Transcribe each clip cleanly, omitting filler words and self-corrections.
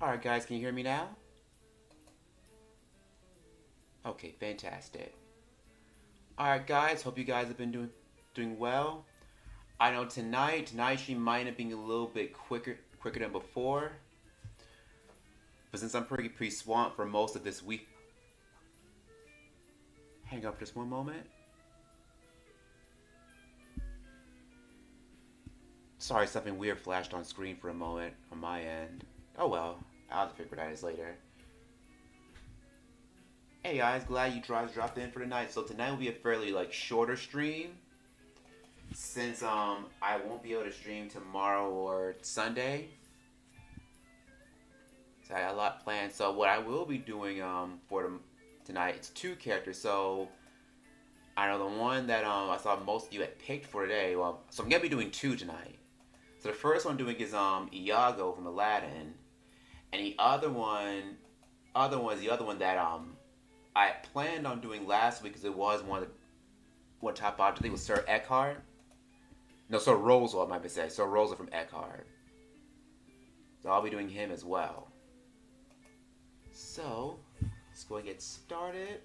Alright guys, can you hear me now? Okay, fantastic. Alright guys, hope you guys have been doing well. I know tonight she might have been a little bit quicker than before. But since I'm pretty swamped for most of this week, hang on for just one moment. Sorry, something weird flashed on screen for a moment on my end. Oh well, I'll have to figure it out later. Hey guys, glad you dropped in for tonight. So tonight will be a fairly shorter stream since I won't be able to stream tomorrow or Sunday. So I got a lot planned. So what I will be doing tonight, it's two characters. So I know the one that I saw most of you had picked for today. Well, so I'm gonna be doing two tonight. So the first one I'm doing is Iago from Aladdin, and the other one is the other one that I planned on doing last week because it was one top object. I think it was Sir Eckhart. No, Sir Roswald, I might say. Sir Roswald from Eckhart. So I'll be doing him as well. So let's go and get started.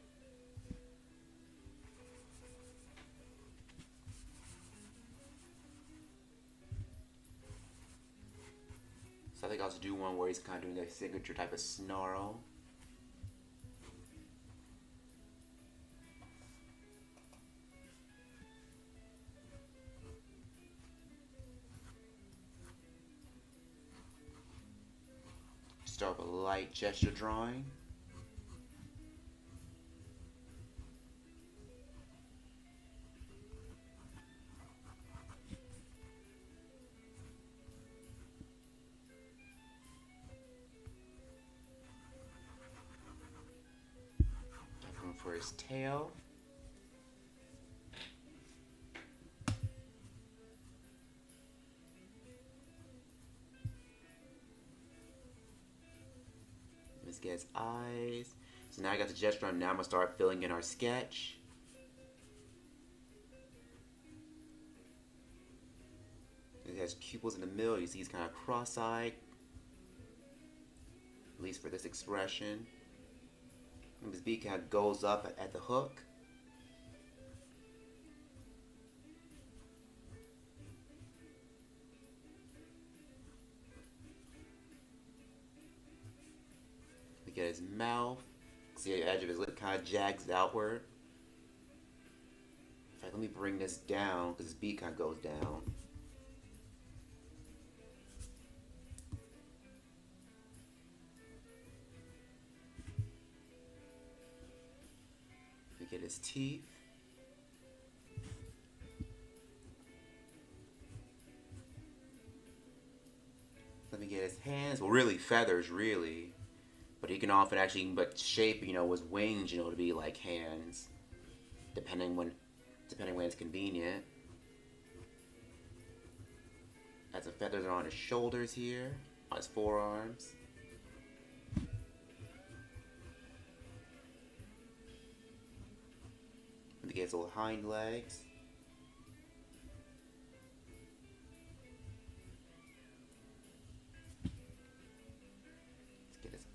So I think I'll just do one where he's kind of doing a signature type of snarl. Start with a light gesture drawing. Going for his tail. Let's get his eyes. So now I got the gesture on. Now I'm gonna start filling in our sketch. It has pupils in the middle. You see he's kind of cross-eyed, at least for this expression. And his beak kind of goes up at the hook. We get his mouth. See the edge of his lip kind of jags outward. In fact, let me bring this down because his beak kind of goes down. We get his teeth. Let me get his hands. Well, really feathers, really. But he can often actually shape, his wings, to be like hands, depending when it's convenient. Add some feathers on his shoulders here, on his forearms. Let me get his little hind legs.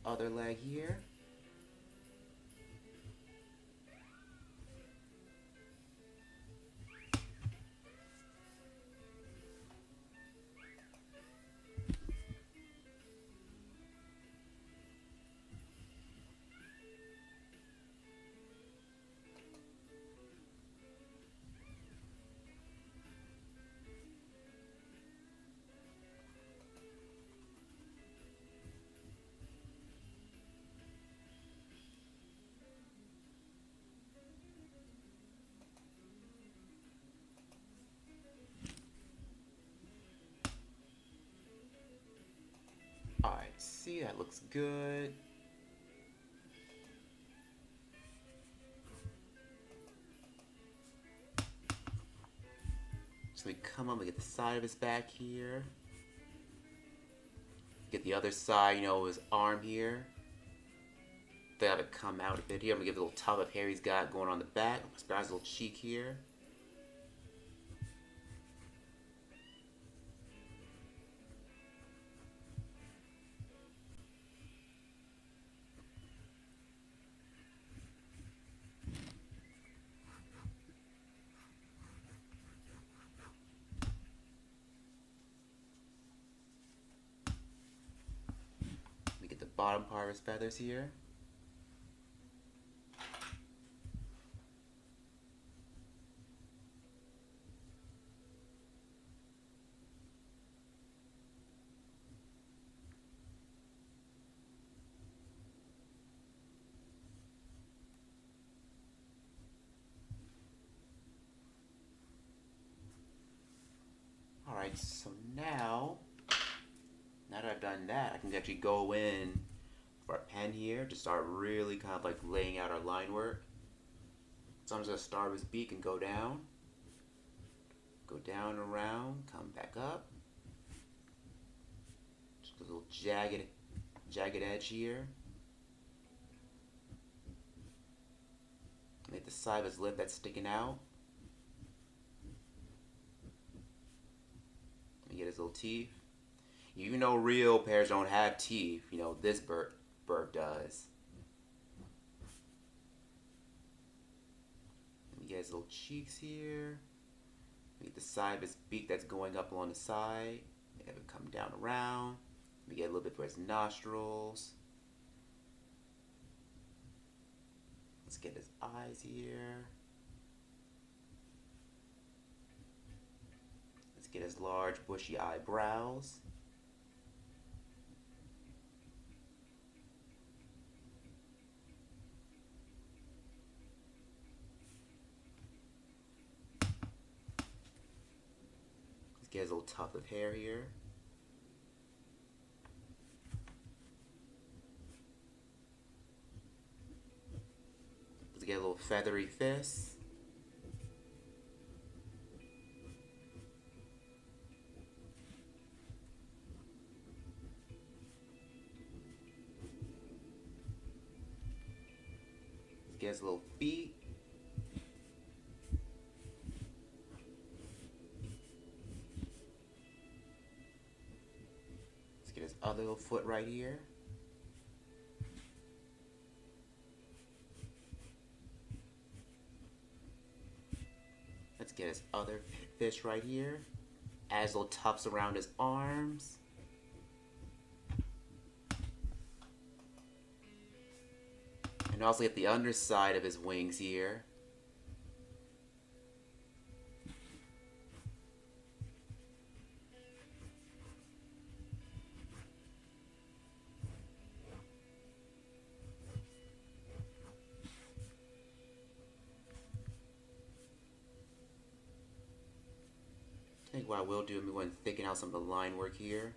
Other leg here. Alright, see, that looks good. So we come up, we get the side of his back here. Get the other side, his arm here. They have it come out a bit here. I'm gonna give the little tub of hair he's got going on the back. Let's grab his little cheek here. bottom part of his feathers here. Alright, so now that I've done that, I can actually go in for our pen here to start really kind of like laying out our line work. So I'm just going to start with his beak and go down around, come back up. Just a little jagged edge here. Make the side of his lip that's sticking out. Get his little teeth. You know real pears don't have teeth. You know this bird does. Let me get his little cheeks here. Get the side of his beak that's going up along the side. Have it come down around. Let me get a little bit for his nostrils. Let's get his eyes here. Get his large bushy eyebrows. Let's get his little tuft of hair here. Let's get a little feathery fist. Get his little feet. Let's get his other little foot right here. Let's get his other fish right here. Add his little tufts around his arms. And also get the underside of his wings here. I think what I will do, I'm going to thicken out some of the line work here.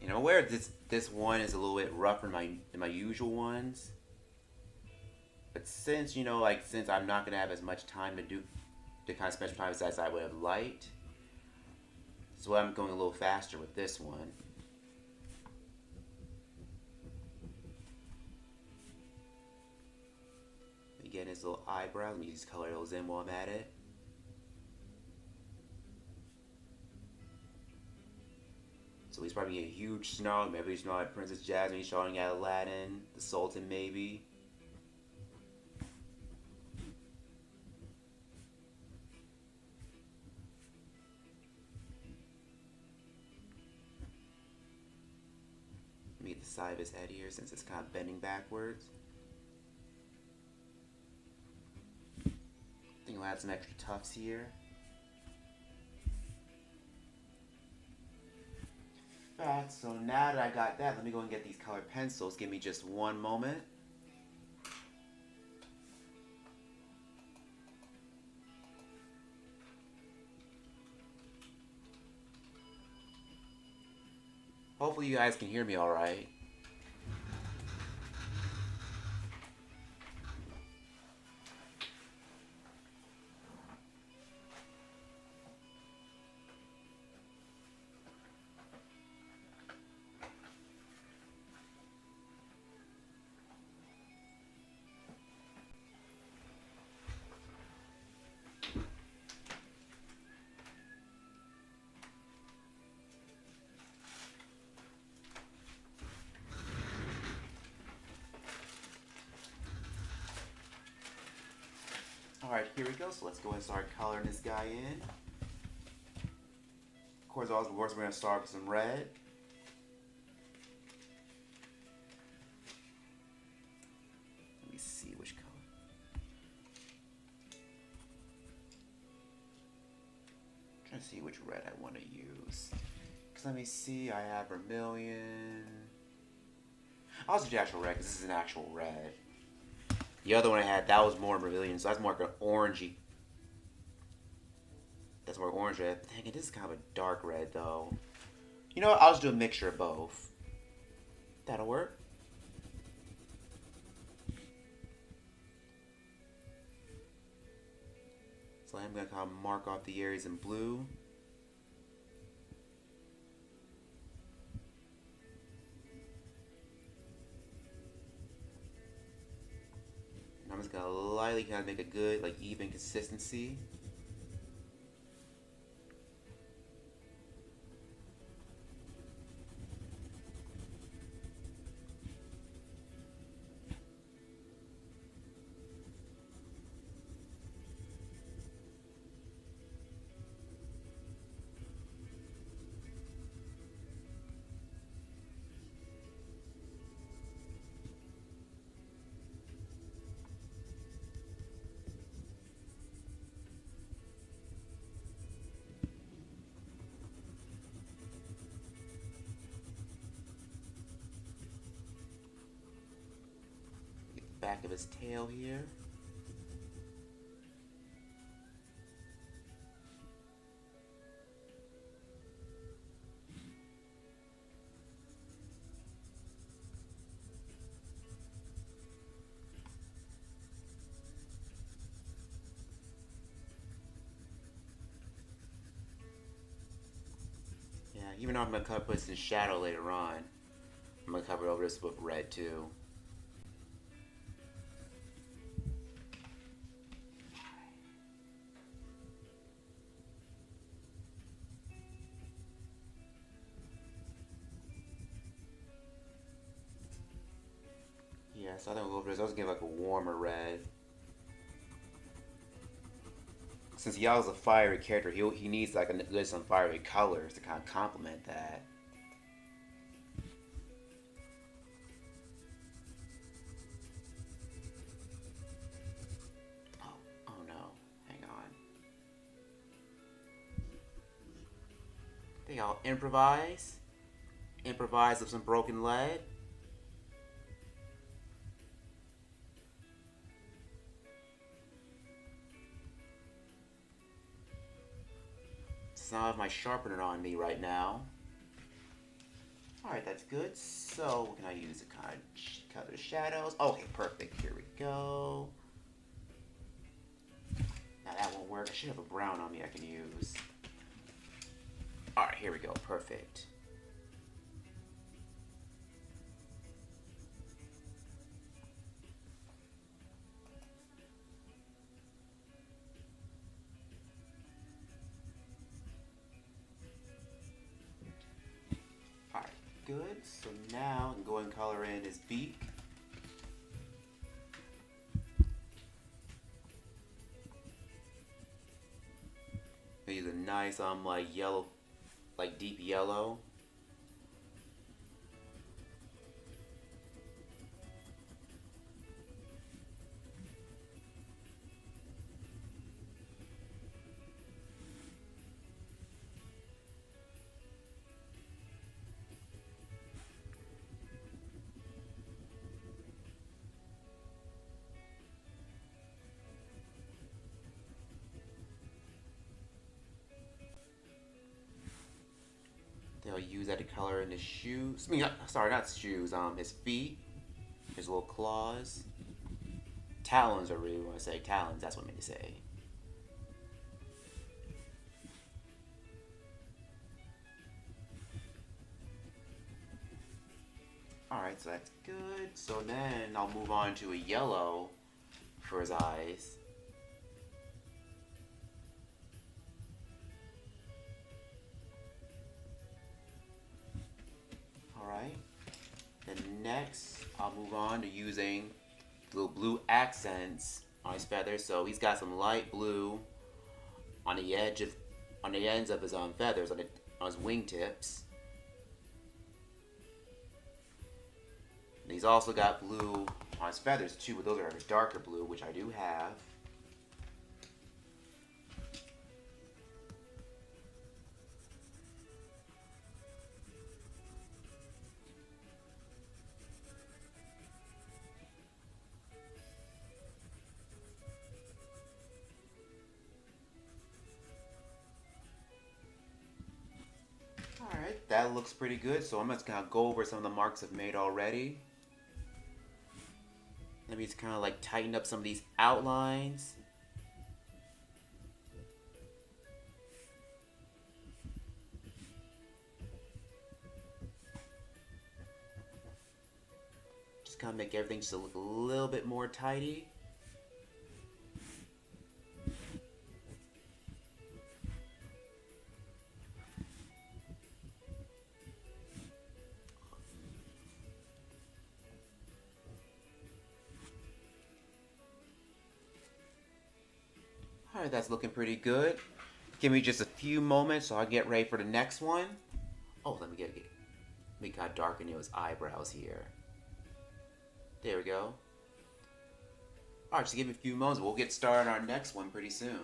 And I'm aware this one is a little bit rougher than my usual ones. But since, you know, since I'm not going to have as much time to kind of spend time as I would have liked, so I'm going a little faster with this one. Again, his little eyebrows. Let me just color those in while I'm at it. So he's probably a huge snarl. Maybe he's snarling at Princess Jasmine, he's shouting at Aladdin, the Sultan maybe. Let me get the side of his head here since it's kind of bending backwards. I think we'll add some extra tufts here. So now that I got that, let me go and get these colored pencils. Give me just one moment. Hopefully you guys can hear me all right. Alright, here we go. So let's go and start coloring this guy in. Of course, we're going to start with some red. Let me see which color. I'm trying to see which red I want to use. Because let me see, I have vermilion. I'll just do the actual red because this is an actual red. The other one I had, that was more vermilion, so that's more like an orangey. That's more orange red. Dang it, this is kind of a dark red though. You know what? I'll just do a mixture of both. That'll work. So I'm going to kind of mark off the areas in blue. I'm just gonna lightly kind of make a good, like, even consistency. Back of his tail here. Yeah, even though I'm going to put this in shadow later on, I'm going to cover over this with red too. Yeah, so I think we'll go over this. I was gonna give like a warmer red. Since Iago's a fiery character, he needs like some fiery colors to kind of complement that. Oh no, hang on. I think I'll improvise with some broken lead. I don't have my sharpener on me right now. Alright, that's good. So, what can I use to kind of cover the shadows? Okay, perfect. Here we go. Now that won't work. I should have a brown on me I can use. Alright, here we go. Perfect. Good, so now I'm going to color in his beak. I use a nice like yellow, like deep yellow. They'll use that to color in his shoes. I mean, sorry, not shoes. His feet, his little claws, talons. Are really when I say talons. That's what I meant to say. All right, so that's good. So then I'll move on to a yellow for his eyes. Alright, then next I'll move on to using little blue accents on his feathers. So he's got some light blue on the on the ends of his feathers on his wingtips. And he's also got blue on his feathers too, but those are darker blue, which I do have. Alright, that looks pretty good. So I'm just gonna go over some of the marks I've made already. Let me just kind of like tighten up some of these outlines. Just kind of make everything just look a little bit more tidy. Alright, that's looking pretty good. Give me just a few moments so I'll get ready for the next one. Oh, let me kind of darken his eyebrows here. There we go. Alright, just give me a few moments. We'll get started on our next one pretty soon.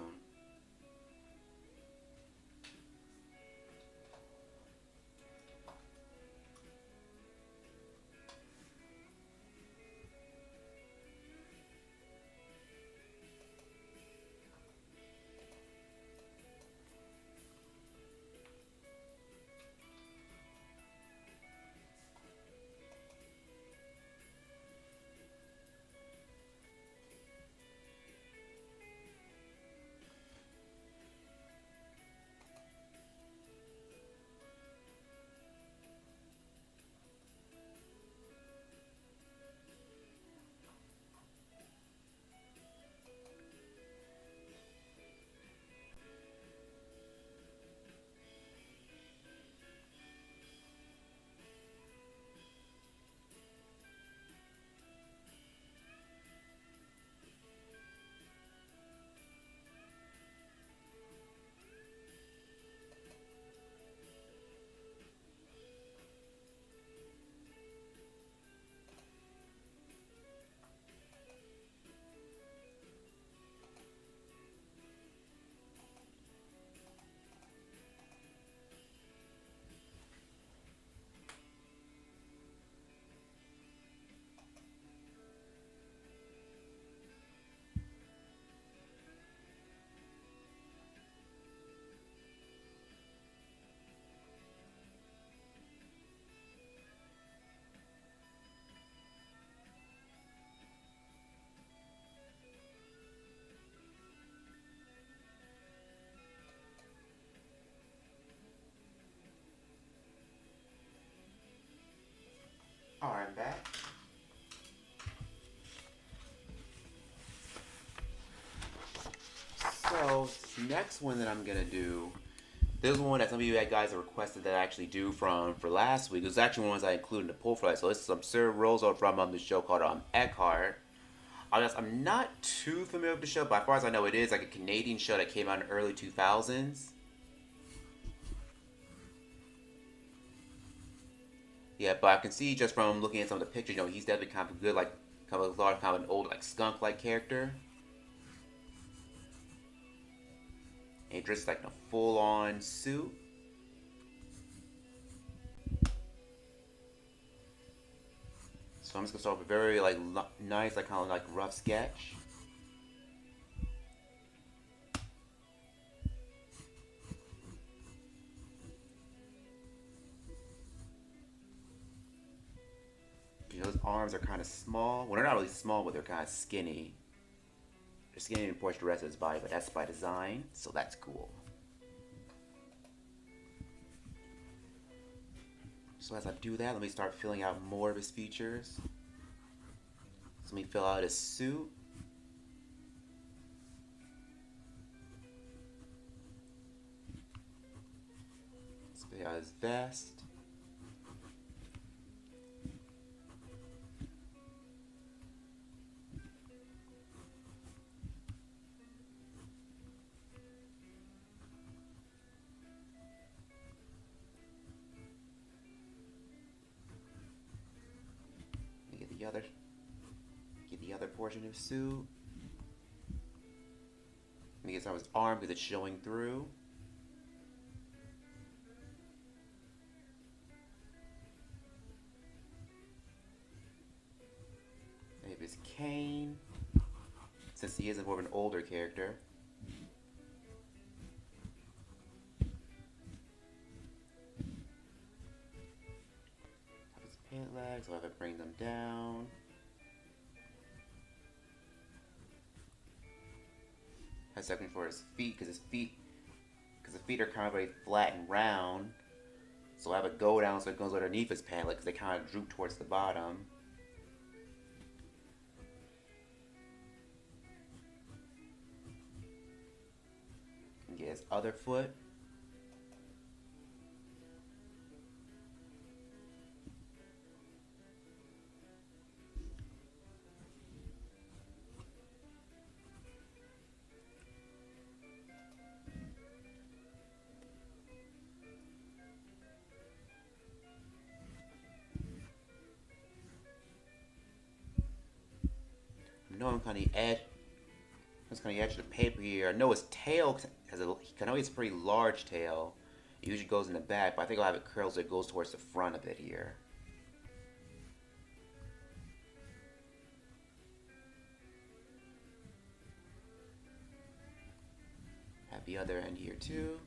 Alright, I'm back. So, next one that I'm gonna do, this one that some of you guys have requested that I actually do for last week. It was actually one I included in the pull for that. So this is some Sir Roswald from the show called Eckhart. I'm not too familiar with the show, but as far as I know, it is like a Canadian show that came out in the early 2000s. Yeah, but I can see just from looking at some of the pictures, he's definitely kind of good, like kind of an old like skunk-like character. And he dresses like in a full-on suit. So I'm just gonna start with a very like nice, like kind of like rough sketch. Those arms are kind of small. Well, they're not really small, but they're kind of skinny. They're skinny in proportion to the rest of his body, but that's by design, so that's cool. So as I do that, let me start filling out more of his features. So let me fill out his suit. Let's fill out his vest. the other, get the other portion of his suit. Let me get some of his arm because it's showing through. Maybe his cane, since he is more of an older character. Have his pant legs, I'll have to bring them down. A second for his feet, because the feet are kind of very flat and round. So I have it go down so it goes underneath his pant leg because they kind of droop towards the bottom. And get his other foot. I know I'm kind of edge. That's kind of the edge of the paper here. I know his tail has a. I know he has a pretty large tail. It usually goes in the back, but I think I'll have it curled so it goes towards the front a bit here. Have the other end here too.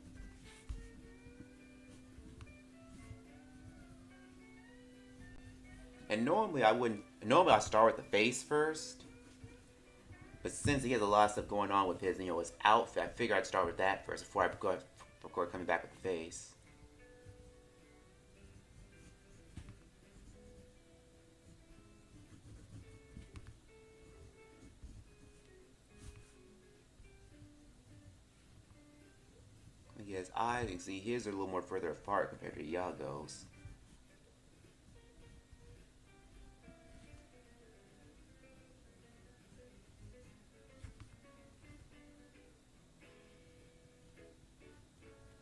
And normally I wouldn't. Normally I start with the face first. But since he has a lot of stuff going on with his, his outfit, I figured I'd start with that first before coming back with the face. He has eyes. You can see his are a little more further apart compared to Iago's.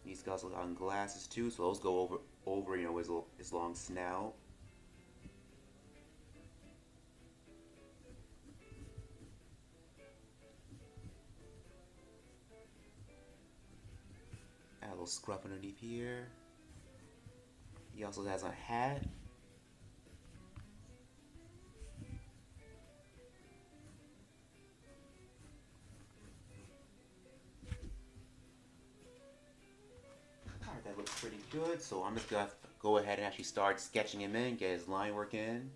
He's got on glasses too, so those go over his long snout. Add a little scruff underneath here. He also has a hat. That looks pretty good, so I'm just gonna go ahead and actually start sketching him in, get his line work in.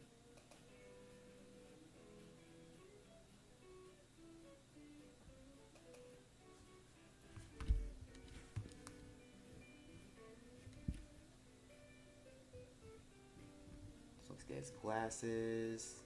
So let's get his glasses.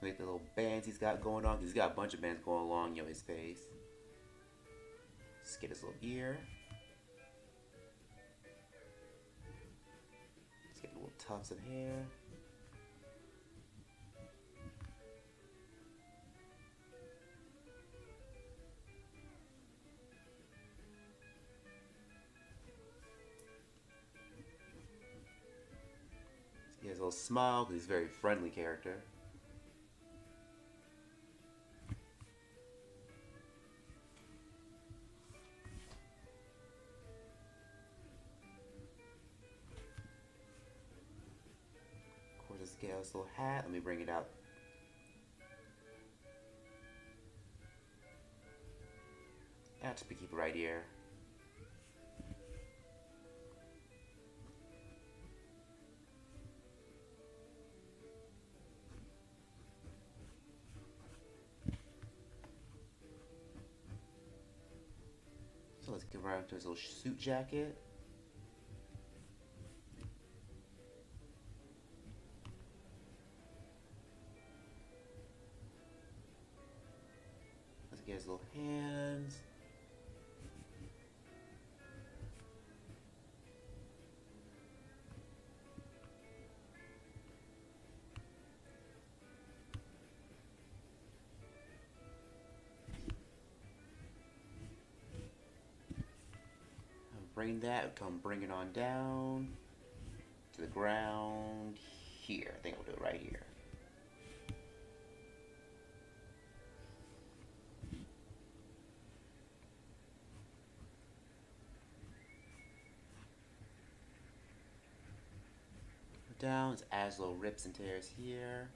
Like the little bands he's got going on. He's got a bunch of bands going along, his face. Let's get his little ear. Let's get little tufts of hair. He has a little smile because he's a very friendly character. Let's get this little hat. Let me bring it out. That's to keep it right here. So let's get right into his little suit jacket. get his little hands. Bring that, come bring it on down to the ground here. I think I'll do it right here. Down, let's add little rips and tears here.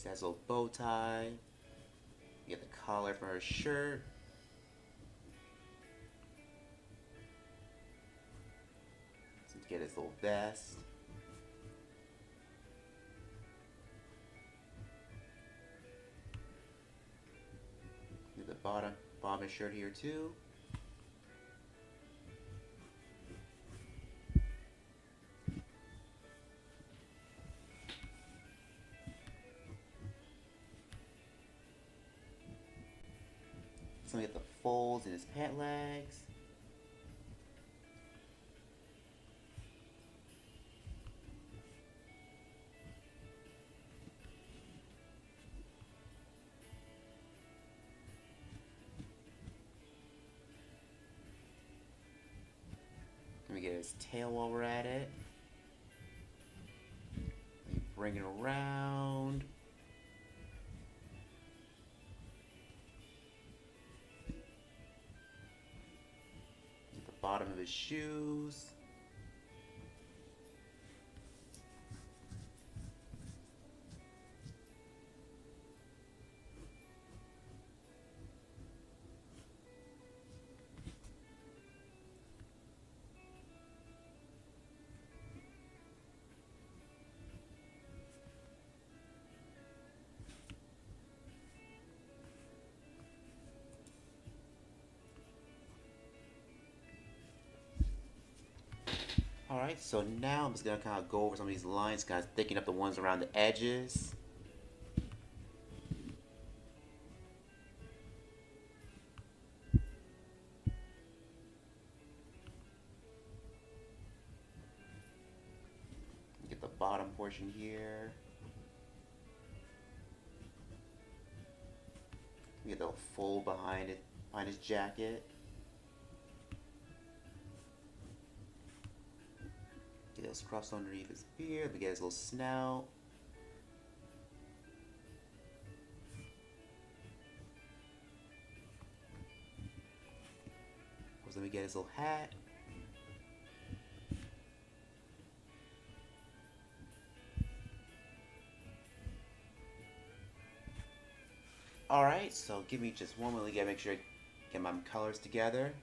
Has a little bow tie. Get the collar for her shirt. So get his little vest. Get the bottom of his shirt here too. So we get the folds in his pant legs. Let me get his tail while we're at it. Let me bring it around. Bottom of his shoes. Alright, so now I'm just going to kind of go over some of these lines, kind of thicken up the ones around the edges. Get the bottom portion here. Get the fold behind it, behind his jacket. Get those scruffs underneath his beard. We get his little snout. Of course, then we get his little hat. Alright, so give me just one moment to make sure I get my colors together.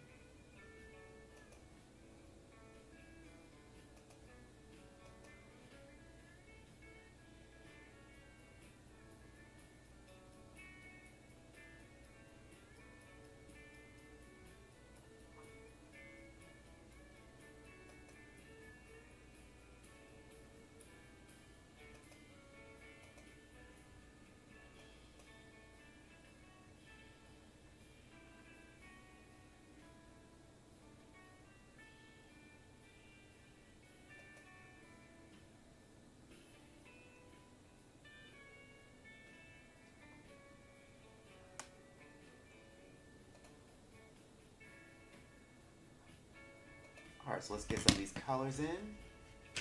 Alright, so let's get some of these colors in. I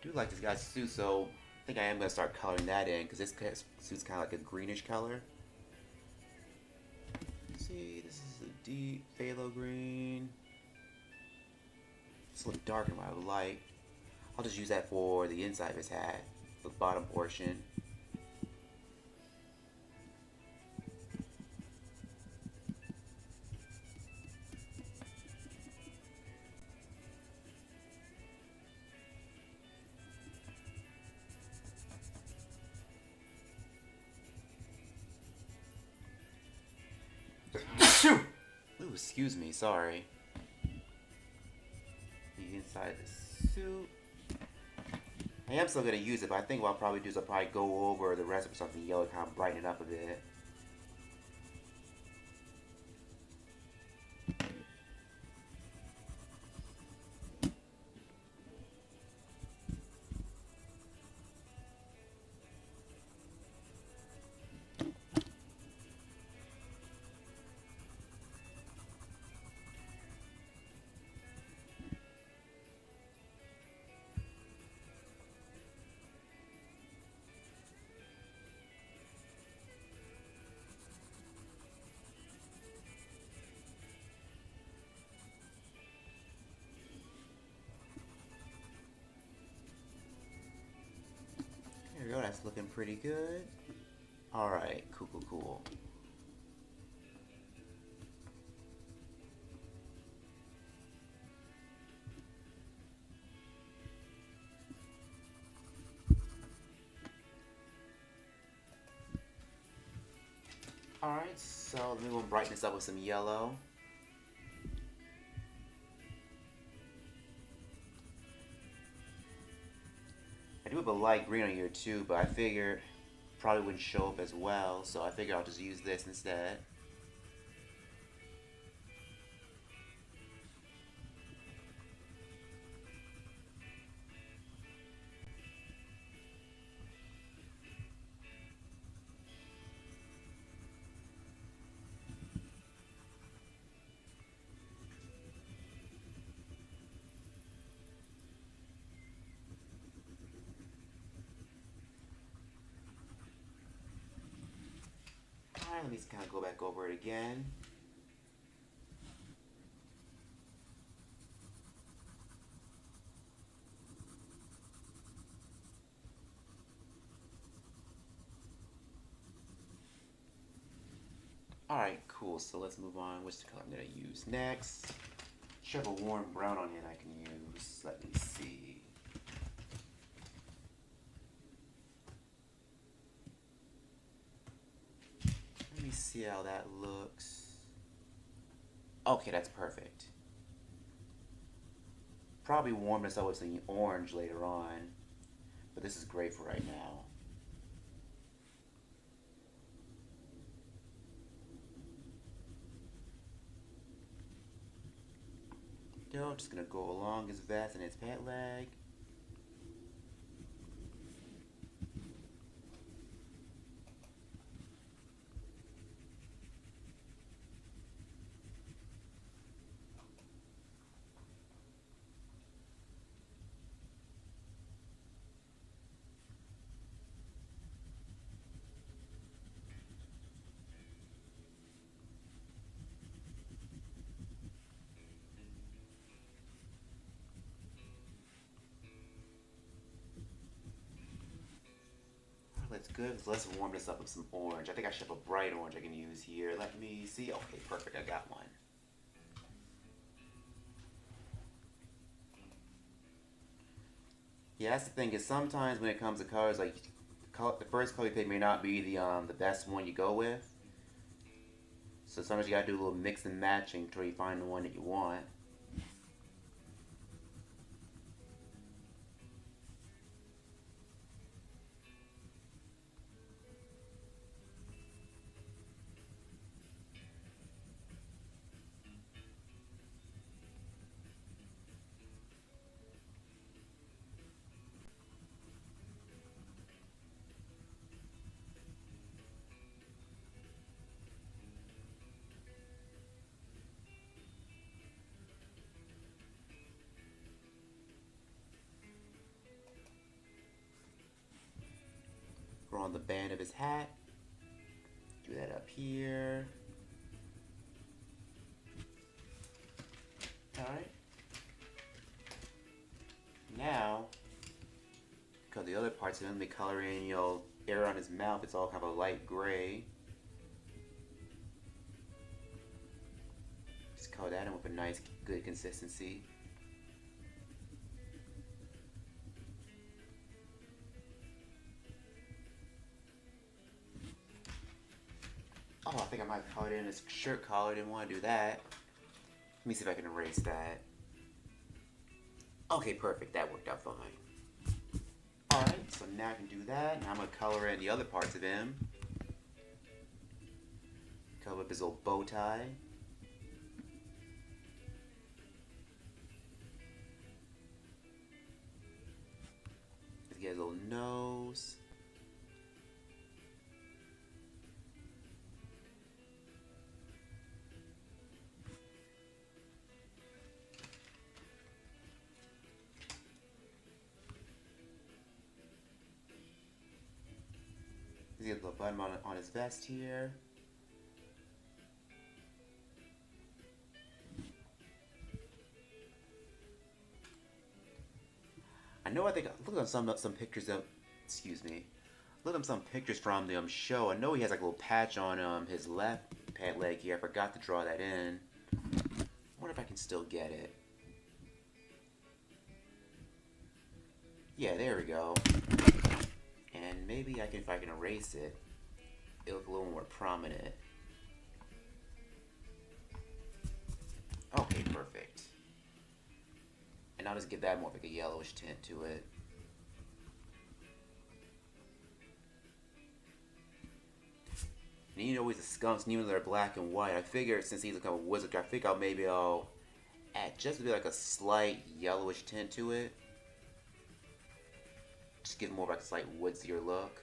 do like this guy's suit, so I think I am going to start coloring that in, because this suit's kind of like a greenish color. Let's see, this is a deep phthalo green. It's a little darker than what I would like. I'll just use that for the inside of his hat, the bottom portion. Ooh, excuse me, sorry. inside the suit. I am still going to use it, but I think what I'll probably do is I'll probably go over the rest of something yellow, kind of brighten it up a bit. There we go, that's looking pretty good. Alright, cool. Alright, so let me go brighten this up with some yellow. I do have a light green on here too, but I figured probably wouldn't show up as well, so I figured I'll just use this instead. Alright, let me just kind of go back over it again. Alright, cool. So let's move on. Which color I'm going to use next? Should have a warm brown on it I can use. Let me see. Let me see how that looks. Okay, that's perfect. Probably warm this up with some orange later on, but this is great for right now. Just gonna go along his vest and his pant leg. That's good. So let's warm this up with some orange. I think I should have a bright orange I can use here. Let me see. Okay, perfect. I got one. Yeah, that's the thing is sometimes when it comes to colors, like the first color you pick may not be the best one you go with. So sometimes you gotta do a little mix and matching until you find the one that you want. We're on the band of his hat. Do that up here. Alright. Now, because the other parts of him, they color in, air on his mouth, it's all kind of a light gray. Just color that in with a nice, good consistency. Oh, I think I might have colored in his shirt collar. Didn't want to do that. Let me see if I can erase that. Okay, perfect. That worked out fine. Alright, so now I can do that. Now I'm going to color in the other parts of him. Color up his little bow tie. Let's get his little nose. Let's get a little button on his vest here. I know. I think look at some pictures of. Excuse me. Look at some pictures from the show. I know he has like a little patch on his left pant leg here. I forgot to draw that in. I wonder if I can still get it. Yeah, there we go. And maybe if I can erase it, it'll look a little more prominent. Okay, perfect. And I'll just give that more of like a yellowish tint to it. And you know he's a skunk, even though they're black and white. I figured since he's a kind of wizard, I think I'll add just a bit like a slight yellowish tint to it. Just give more of like a slight woodsier look.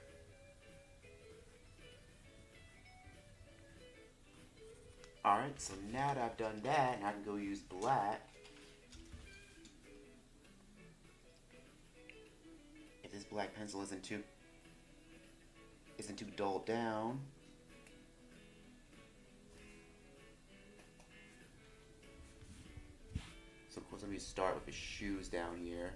Alright, so now that I've done that, now I can go use black. If this black pencil isn't too dulled down. So of course let me start with his shoes down here.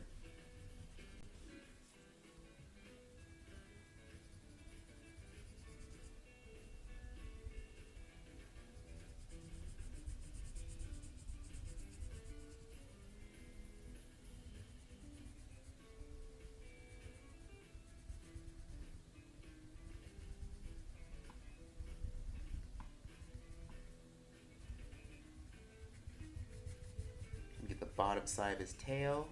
The bottom side of his tail.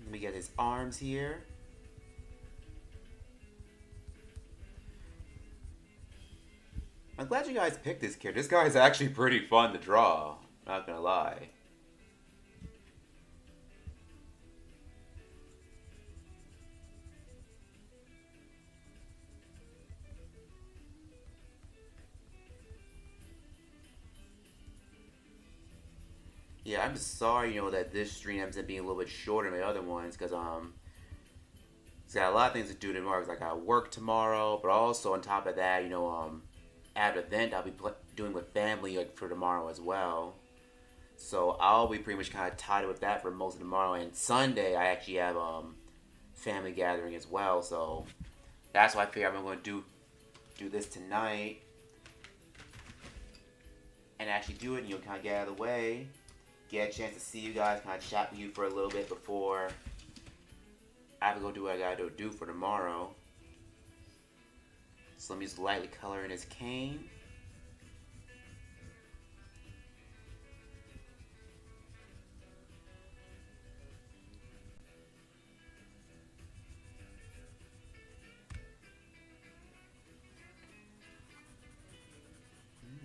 Let me get his arms here. I'm glad you guys picked this character. This guy's actually pretty fun to draw. Not gonna lie. Yeah, I'm just sorry, that this stream ends up being a little bit shorter than the other ones, because it's got a lot of things to do tomorrow. Cause I got work tomorrow, but also on top of that, at an event I'll be doing with family for tomorrow as well. So I'll be pretty much kind of tied with that for most of tomorrow. And Sunday I actually have family gathering as well. So that's why I figure I'm going to do this tonight and actually do it, and kind of get out of the way. Get a chance to see you guys, kind of chat with you for a little bit before I have to go do what I gotta do for tomorrow. So let me just lightly color in his cane.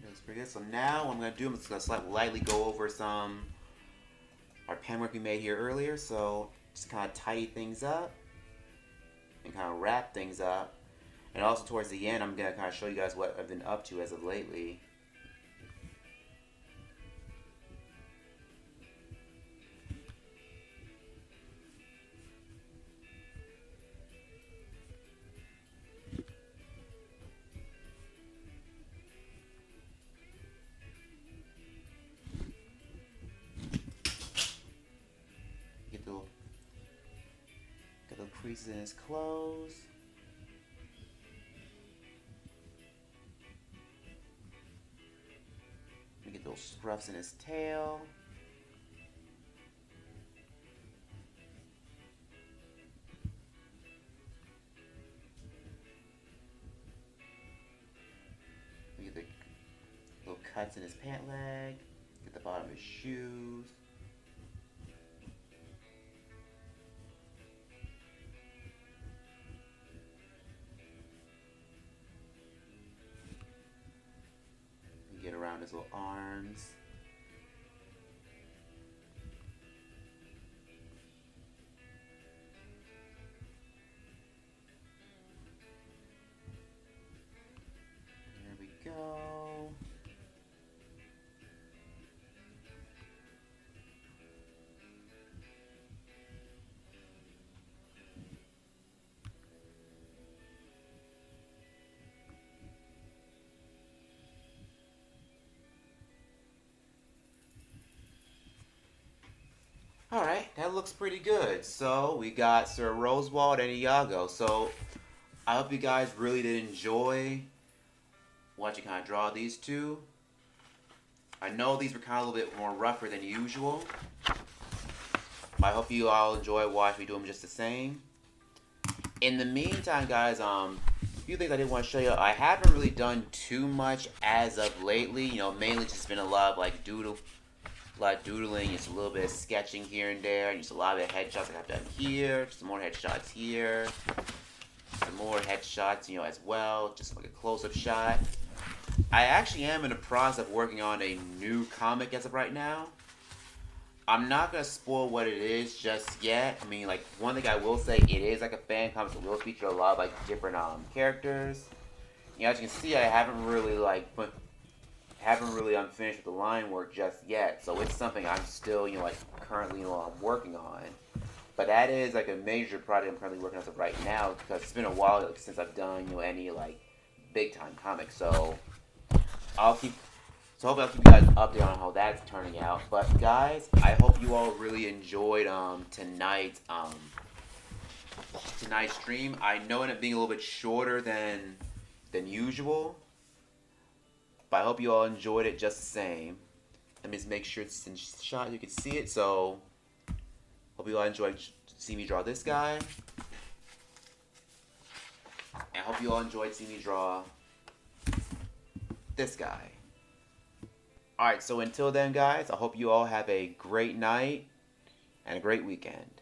That's pretty good. So now what I'm gonna do, I'm just gonna lightly go over our pen work we made here earlier. So just kind of tidy things up and kind of wrap things up. And also towards the end, I'm gonna kind of show you guys what I've been up to as of lately. Get the creases in his clothes. Get those scruffs in his tail. cuts in his pant leg. Get the bottom of his shoes. Get around his little arms. There we go. Alright, that looks pretty good. So, we got Sir Roswald and Iago. So, I hope you guys really did enjoy watching kind of draw these two. I know these were kind of a little bit more rougher than usual. But I hope you all enjoy watching me do them just the same. In the meantime, guys, a few things I did want to show you. I haven't really done too much as of lately. You know, mainly just been a lot of like doodling, just a little bit of sketching here and there, and just a lot of headshots like I've done here, some more headshots here, some more headshots, you know, as well, just like a close-up shot. I actually am in the process of working on a new comic as of right now. I'm not going to spoil what it is just yet. I mean, like, one thing I will say, it is like a fan comic, so it will feature a lot of, like, different characters. You know, as you can see, I haven't really, unfinished with the line work just yet, so it's something I'm still, you know, like, currently, you know, I'm working on. But that is, like, a major project I'm currently working on as of right now, because it's been a while, like, since I've done, you know, any, like, big-time comics, so hopefully I'll keep you guys updated on how that's turning out. But, guys, I hope you all really enjoyed, tonight's stream. I know it ended up being a little bit shorter than usual, but I hope you all enjoyed it just the same. Let me just make sure it's in shot you can see it. So, hope you all enjoyed seeing me draw this guy. And I hope you all enjoyed seeing me draw this guy. Alright, so until then, guys, I hope you all have a great night and a great weekend.